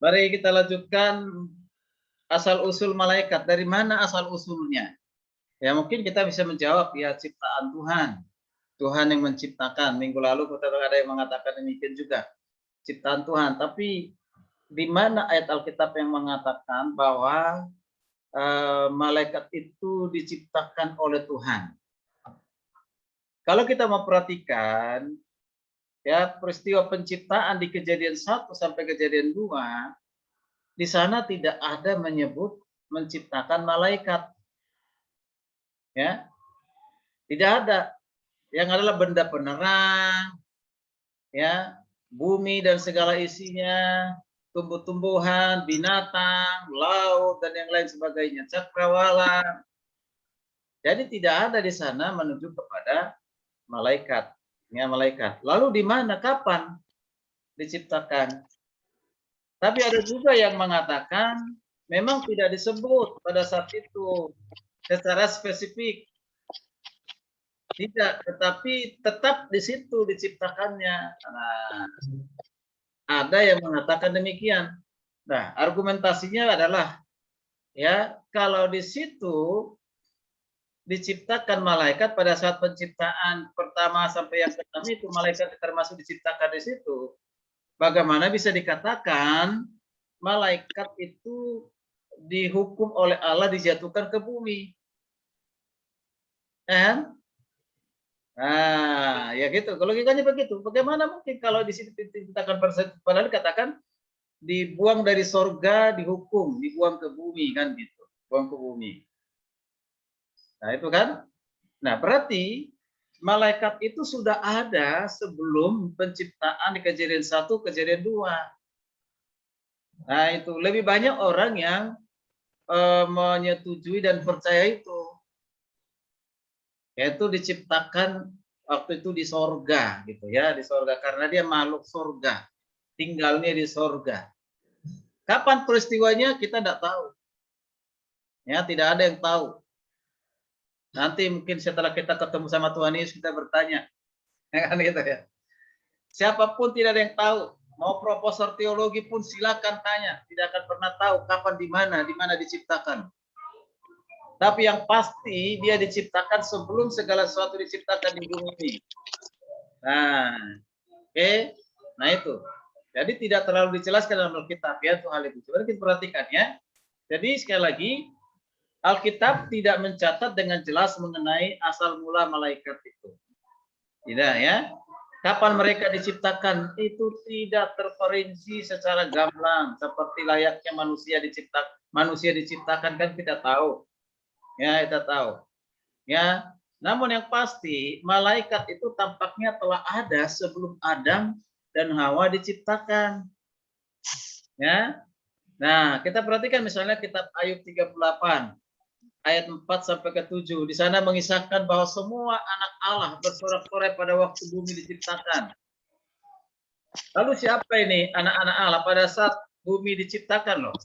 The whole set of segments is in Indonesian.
Mari kita lanjutkan asal-usul malaikat. Dari mana asal-usulnya? Ya mungkin kita bisa menjawab, ya ciptaan Tuhan. Tuhan yang menciptakan. Minggu lalu kita ada yang mengatakan demikian juga. Ciptaan Tuhan. Tapi di mana ayat Alkitab yang mengatakan bahwa malaikat itu diciptakan oleh Tuhan? Kalau kita memperhatikan, ya peristiwa penciptaan di Kejadian 1 sampai Kejadian 2, di sana tidak ada menyebut menciptakan malaikat. Ya, tidak ada. Yang adalah benda penerang, ya, bumi dan segala isinya, tumbuh-tumbuhan, binatang, laut dan yang lain sebagainya, cakrawala. Jadi tidak ada di sana menuju kepada malaikat, ya malaikat. Lalu di mana, kapan diciptakan? Tapi ada juga yang mengatakan memang tidak disebut pada saat itu secara spesifik. Tidak, tetapi tetap di situ diciptakannya. Nah, ada yang mengatakan demikian. Nah, argumentasinya adalah, ya, kalau di situ diciptakan malaikat pada saat penciptaan pertama sampai yang keenam itu malaikat termasuk diciptakan di situ. Bagaimana bisa dikatakan malaikat itu dihukum oleh Allah dijatuhkan ke bumi? Nah, ya gitu. Kalau logikanya begitu. Bagaimana mungkin kalau di situ diciptakan padahal dikatakan dibuang dari sorga, dihukum, dibuang ke bumi kan gitu, buang ke bumi. Nah itu kan. Nah berarti malaikat itu sudah ada sebelum penciptaan di Kejadian 1, Kejadian 2. Nah itu lebih banyak orang yang menyetujui dan percaya itu, yaitu diciptakan waktu itu di sorga gitu ya, di sorga karena dia makhluk sorga, tinggalnya di sorga. Kapan peristiwanya kita tidak tahu, ya tidak ada yang tahu. Nanti mungkin setelah kita ketemu sama Tuhan Yesus kita bertanya, ya kan gitu ya. Siapapun tidak ada yang tahu, mau profesor teologi pun silakan tanya, tidak akan pernah tahu kapan di mana diciptakan. Tapi yang pasti dia diciptakan sebelum segala sesuatu diciptakan di bumi ini. Nah, oke. Nah itu. Jadi tidak terlalu dijelaskan dalam Alkitab ya hal itu. Coba kita perhatikan ya. Jadi sekali lagi Alkitab tidak mencatat dengan jelas mengenai asal mula malaikat itu. Tidak ya. Kapan mereka diciptakan itu tidak terperinci secara gamblang seperti layaknya manusia diciptakan. Manusia diciptakan kan kita tahu. Ya, kita tahu. Ya, namun yang pasti malaikat itu tampaknya telah ada sebelum Adam dan Hawa diciptakan. Ya. Nah, kita perhatikan misalnya kitab Ayub 38 ayat 4 sampai ke 7. Di sana mengisahkan bahwa semua anak Allah bersorak-sorai pada waktu bumi diciptakan. Lalu siapa ini anak-anak Allah pada saat bumi diciptakan loh?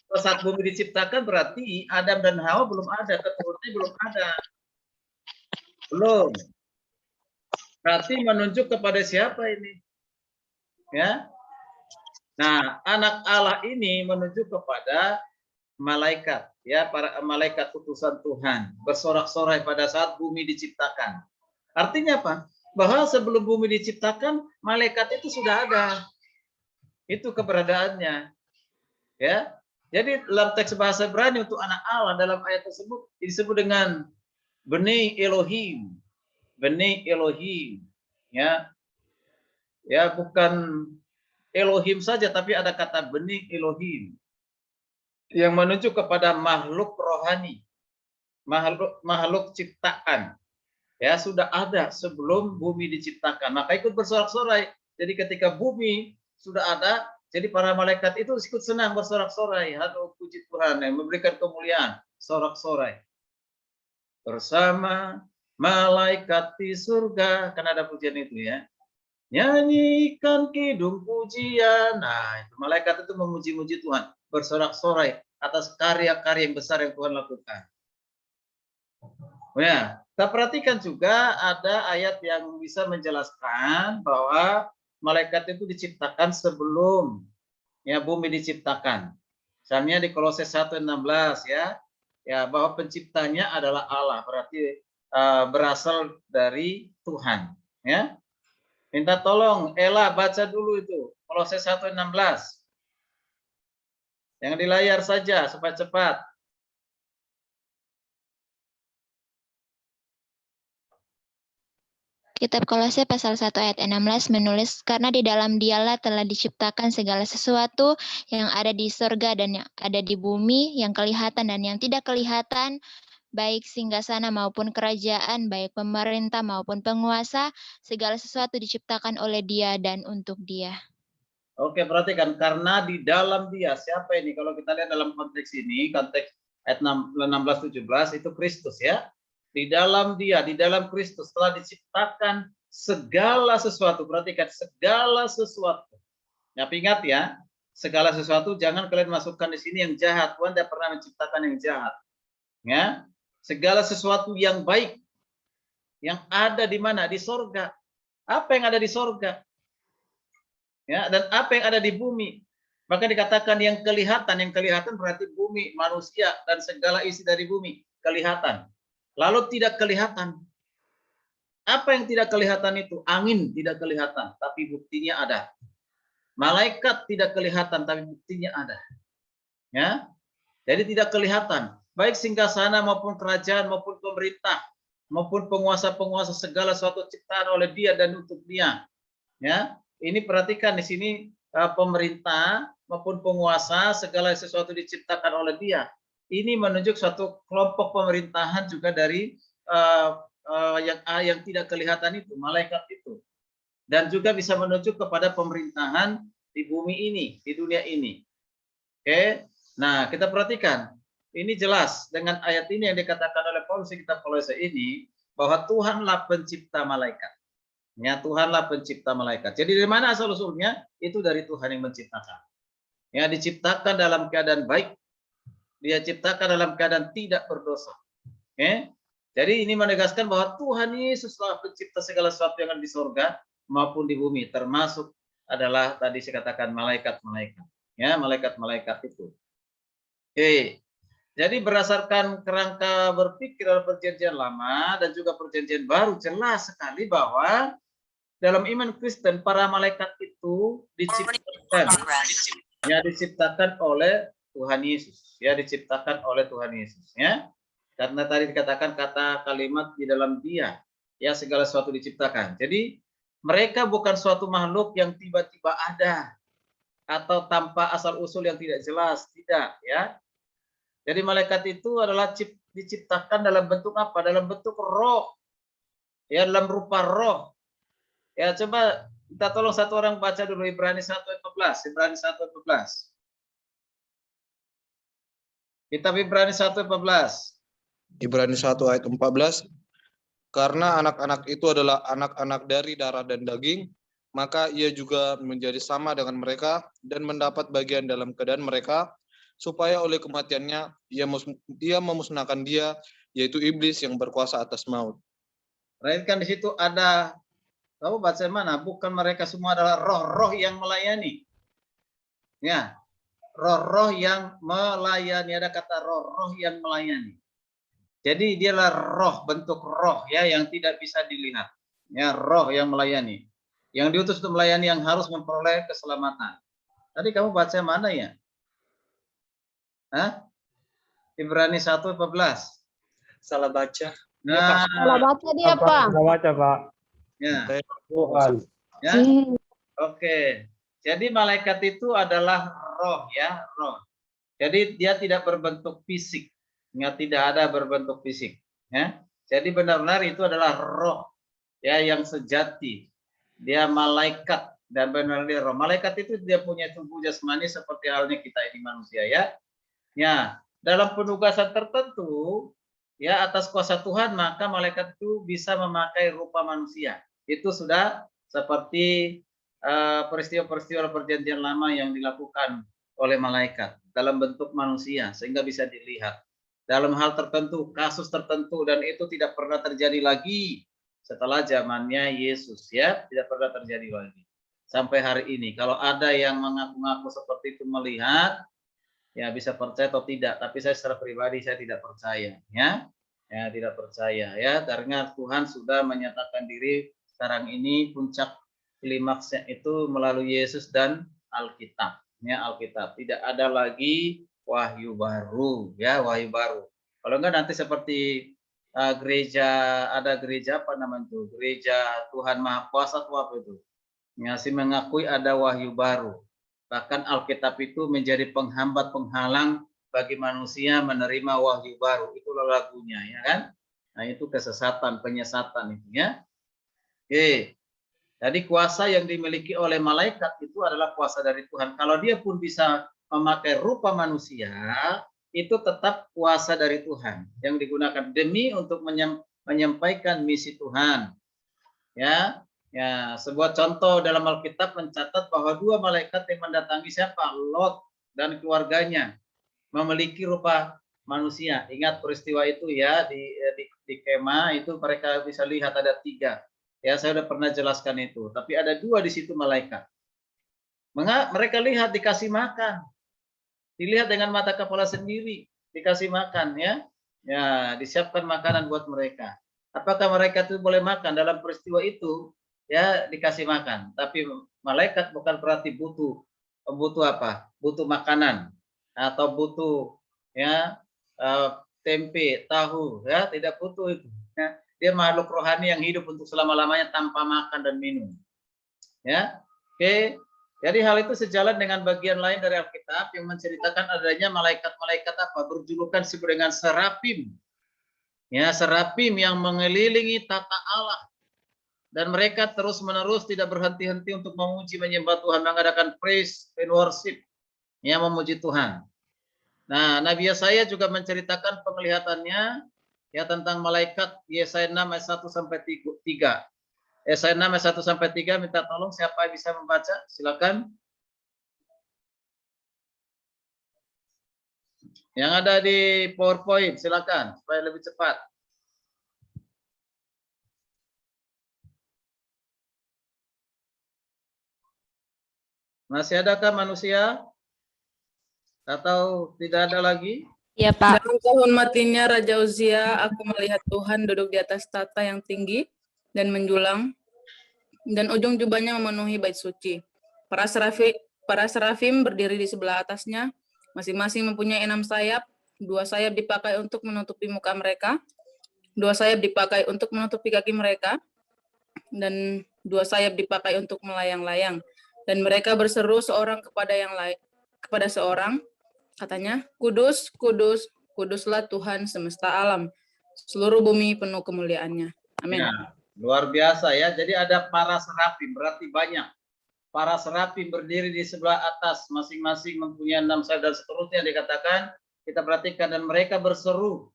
Pada saat bumi diciptakan berarti Adam dan Hawa belum ada, keturunannya belum ada. Belum. Berarti menunjuk kepada siapa ini? Ya. Nah, anak Allah ini menunjuk kepada malaikat, ya, para malaikat utusan Tuhan, bersorak-sorai pada saat bumi diciptakan. Artinya apa? Bahwa sebelum bumi diciptakan, malaikat itu sudah ada. Itu keberadaannya. Ya. Jadi dalam teks bahasa Ibrani untuk anak Allah dalam ayat tersebut disebut dengan Beni Elohim. Beni Elohim. Ya. Ya, bukan Elohim saja tapi ada kata Beni Elohim yang menunjuk kepada makhluk rohani, makhluk ciptaan. Ya, sudah ada sebelum bumi diciptakan. Maka ikut bersorak-sorai. Jadi ketika bumi sudah ada, jadi para malaikat itu ikut senang bersorak-sorai. Aduh, puji Tuhan yang memberikan kemuliaan, sorak-sorai. Bersama malaikat di surga, kan ada pujian itu ya. Nyanyikan kidung pujian. Nah, itu malaikat itu memuji-muji Tuhan, bersorak-sorai atas karya-karya yang besar yang Tuhan lakukan. Ya, kita perhatikan juga ada ayat yang bisa menjelaskan bahwa malaikat itu diciptakan sebelum ya bumi diciptakan. Misalnya di Kolose 1:16 ya, ya bahwa penciptanya adalah Allah, berarti berasal dari Tuhan, ya. Minta tolong Ella baca dulu itu Kolose 1:16. Yang di layar saja supaya cepat. Kitab Kolose pasal 1 ayat 16 menulis, karena di dalam dialah telah diciptakan segala sesuatu yang ada di sorga dan yang ada di bumi, yang kelihatan dan yang tidak kelihatan, baik singgasana maupun kerajaan, baik pemerintah maupun penguasa, segala sesuatu diciptakan oleh Dia dan untuk Dia. Oke, perhatikan, karena di dalam Dia, siapa ini? Kalau kita lihat dalam konteks ini, konteks ayat 16-17 itu Kristus ya. Di dalam Dia, di dalam Kristus telah diciptakan segala sesuatu. Perhatikan, segala sesuatu. Ya, ingat ya, segala sesuatu jangan kalian masukkan di sini yang jahat. Tuhan tidak pernah menciptakan yang jahat. Ya, segala sesuatu yang baik yang ada di mana? Di sorga. Apa yang ada di sorga? Ya, dan apa yang ada di bumi. Maka dikatakan yang kelihatan berarti bumi, manusia dan segala isi dari bumi kelihatan. Lalu tidak kelihatan. Apa yang tidak kelihatan itu? Angin tidak kelihatan, tapi buktinya ada. Malaikat tidak kelihatan, tapi buktinya ada. Ya, jadi tidak kelihatan. Baik singgasana maupun kerajaan maupun pemerintah maupun penguasa-penguasa segala suatu ciptaan oleh Dia dan untuk Dia. Ya, ini perhatikan di sini pemerintah maupun penguasa segala sesuatu diciptakan oleh Dia. Ini menunjuk suatu kelompok pemerintahan juga dari yang tidak kelihatan itu, malaikat itu, dan juga bisa menunjuk kepada pemerintahan di bumi ini, di dunia ini. Oke, nah kita perhatikan, ini jelas dengan ayat ini yang dikatakan oleh Paulus di kitab Kolose ini bahwa Tuhanlah pencipta malaikat. Ya, Tuhanlah pencipta malaikat. Jadi dari mana asal usulnya? Itu dari Tuhan yang menciptakan. Ya, diciptakan dalam keadaan baik. Dia ciptakan dalam keadaan tidak berdosa. Oke. Jadi ini menegaskan bahwa Tuhan Yesuslah pencipta segala sesuatu yang ada di surga maupun di bumi, termasuk adalah tadi saya katakan malaikat-malaikat. Ya, malaikat-malaikat itu. Oke. Jadi berdasarkan kerangka berpikir dalam perjanjian lama dan juga perjanjian baru, jelas sekali bahwa dalam iman Kristen para malaikat itu diciptakan oleh Tuhan Yesus, ya diciptakan oleh Tuhan Yesus, ya. Karena tadi dikatakan kata kalimat di dalam Dia, ya segala sesuatu diciptakan. Jadi mereka bukan suatu makhluk yang tiba-tiba ada atau tanpa asal usul yang tidak jelas, tidak, ya. Jadi malaikat itu adalah diciptakan dalam bentuk apa? Dalam bentuk roh, ya dalam rupa roh. Ya coba kita tolong satu orang baca dulu Ibrani 1:14. Ibrani 1:14. Kitab Ibrani 1:14. Ibrani 1 ayat 14. Karena anak-anak itu adalah anak-anak dari darah dan daging, maka ia juga menjadi sama dengan mereka dan mendapat bagian dalam keadaan mereka, supaya oleh kematiannya ia memusnahkan dia, yaitu iblis yang berkuasa atas maut. Perhatikan di situ ada, kamu baca mana? Bukan mereka semua adalah roh-roh yang melayani. Ya, roh-roh yang melayani, ada kata roh-roh yang melayani. Jadi dialah roh, bentuk roh ya yang tidak bisa dilihat. Ya, roh yang melayani. Yang diutus untuk melayani yang harus memperoleh keselamatan. Tadi kamu baca mana ya? Hah? Ibrani 1:14. Salah baca. Nah, Salah baca dia, Pak. Salah baca, Pak. ya. Tuhan. Ya. Oke. Jadi malaikat itu adalah roh ya, roh. Jadi dia tidak berbentuk fisik. Ya, tidak ada berbentuk fisik, ya. Jadi benar-benar itu adalah roh ya yang sejati. Dia malaikat dan benar-benar roh. Malaikat itu dia punya tubuh jasmani seperti halnya kita ini manusia ya. Ya, dalam penugasan tertentu ya atas kuasa Tuhan maka malaikat itu bisa memakai rupa manusia. Itu sudah seperti peristiwa-peristiwa perjanjian lama yang dilakukan oleh malaikat dalam bentuk manusia sehingga bisa dilihat. Dalam hal tertentu, kasus tertentu, dan itu tidak pernah terjadi lagi setelah zamannya Yesus ya, tidak pernah terjadi lagi. sampai hari ini. Kalau ada yang mengaku-ngaku seperti itu melihat, ya bisa percaya atau tidak. Tapi saya secara pribadi saya tidak percaya, ya tidak percaya, ya karena Tuhan sudah menyatakan diri sekarang ini puncak klimaksnya itu melalui Yesus dan Alkitab, ya Alkitab. Tidak ada lagi wahyu baru, ya wahyu baru. Kalau enggak nanti seperti gereja, ada gereja apa namanya itu, gereja Tuhan Maha Kuasa atau apa itu, masih mengakui ada wahyu baru. Bahkan Alkitab itu menjadi penghambat penghalang bagi manusia menerima wahyu baru. Itulah lagunya, ya kan? Nah itu kesesatan, penyesatan itu, ya. Oke. Jadi kuasa yang dimiliki oleh malaikat itu adalah kuasa dari Tuhan. Kalau dia pun bisa memakai rupa manusia, itu tetap kuasa dari Tuhan yang digunakan demi untuk menyampaikan misi Tuhan. Ya, sebuah contoh dalam Alkitab mencatat bahwa 2 malaikat yang mendatangi siapa? Lot dan keluarganya memiliki rupa manusia. Ingat peristiwa itu ya, di kemah itu mereka bisa lihat ada 3. Ya, saya sudah pernah jelaskan itu. Tapi ada 2 di situ malaikat. Mereka lihat dikasih makan. Dilihat dengan mata kepala sendiri, dikasih makan, ya. Ya, disiapkan makanan buat mereka. Apakah mereka itu boleh makan dalam peristiwa itu? Ya, dikasih makan. Tapi malaikat bukan berarti butuh apa? Butuh makanan atau butuh tempe, tahu, ya, tidak butuh itu. Ya. Dia makhluk rohani yang hidup untuk selama-lamanya tanpa makan dan minum. Ya. Oke. Jadi hal itu sejalan dengan bagian lain dari Alkitab yang menceritakan adanya malaikat-malaikat apa? Berjulukan disebut dengan serafim. Ya, serafim yang mengelilingi tata Allah. Dan mereka terus-menerus tidak berhenti-henti untuk memuji menyembah Tuhan, mengadakan praise and worship. Ya, memuji Tuhan. Nah, Nabi Yesaya juga menceritakan penglihatannya ya tentang malaikat Yesaya 6 ayat 1 sampai 3. Yesaya 6 ayat 1 sampai 3, minta tolong siapa yang bisa membaca? Silakan. Yang ada di PowerPoint, silakan supaya lebih cepat. Masih adakah manusia? Atau tidak ada lagi? Ya, Pak. Dalam tahun matinya Raja Uzia, aku melihat Tuhan duduk di atas tahta yang tinggi dan menjulang, dan ujung jubahnya memenuhi bait suci. Para serafim berdiri di sebelah atasnya, masing-masing mempunyai 6 sayap. 2 sayap dipakai untuk menutupi muka mereka, 2 sayap dipakai untuk menutupi kaki mereka, dan 2 sayap dipakai untuk melayang-layang. Dan mereka berseru seorang kepada seorang, katanya, "Kudus, kudus, kuduslah Tuhan semesta alam. Seluruh bumi penuh kemuliaannya." Amin. Ya, luar biasa ya. Jadi ada para serafim, berarti banyak. Para serafim berdiri di sebelah atas, masing-masing mempunyai 6 sayap dan seterusnya dikatakan. Kita perhatikan dan mereka berseru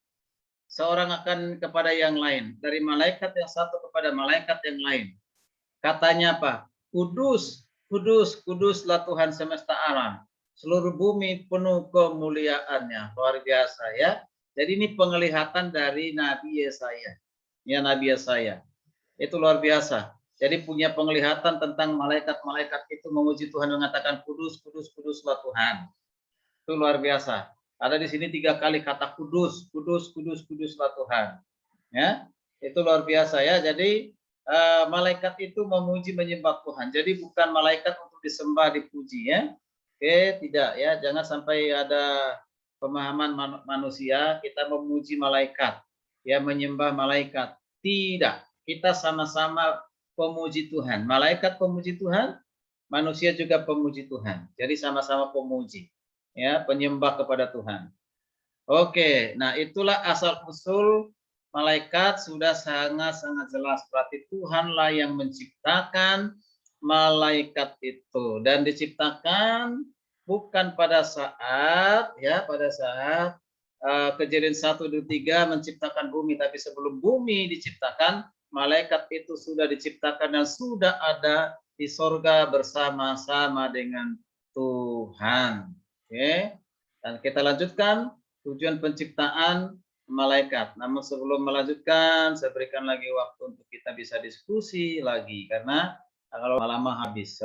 seorang akan kepada yang lain, dari malaikat yang satu kepada malaikat yang lain. Katanya apa? Kudus, kudus, kuduslah Tuhan semesta alam. Seluruh bumi penuh kemuliaannya. Luar biasa ya. Jadi ini penglihatan dari Nabi Yesaya. Ya, Nabi Yesaya. Itu luar biasa. Jadi punya penglihatan tentang malaikat-malaikat itu memuji Tuhan, mengatakan kudus, kudus, kuduslah Tuhan. Itu luar biasa. Ada di sini 3 kali kata kudus, kudus, kudus, kuduslah Tuhan. Ya, itu luar biasa ya. Jadi malaikat itu memuji menyembah Tuhan. Jadi bukan malaikat untuk disembah dipuji ya. Oke, tidak ya. Jangan sampai ada pemahaman manusia kita memuji malaikat, ya menyembah malaikat. Tidak. Kita sama-sama pemuji Tuhan. Malaikat pemuji Tuhan, manusia juga pemuji Tuhan. Jadi sama-sama pemuji. Ya, penyembah kepada Tuhan. Oke, nah itulah asal usul malaikat sudah sangat-sangat jelas. Berarti Tuhanlah yang menciptakan malaikat itu, dan diciptakan bukan pada saat Kejadian 1, 2, 3 menciptakan bumi, tapi sebelum bumi diciptakan, malaikat itu sudah diciptakan dan sudah ada di sorga bersama-sama dengan Tuhan. Oke, dan kita lanjutkan tujuan penciptaan malaikat. Namun sebelum melanjutkan, saya berikan lagi waktu untuk kita bisa diskusi lagi, karena kalau lama habis.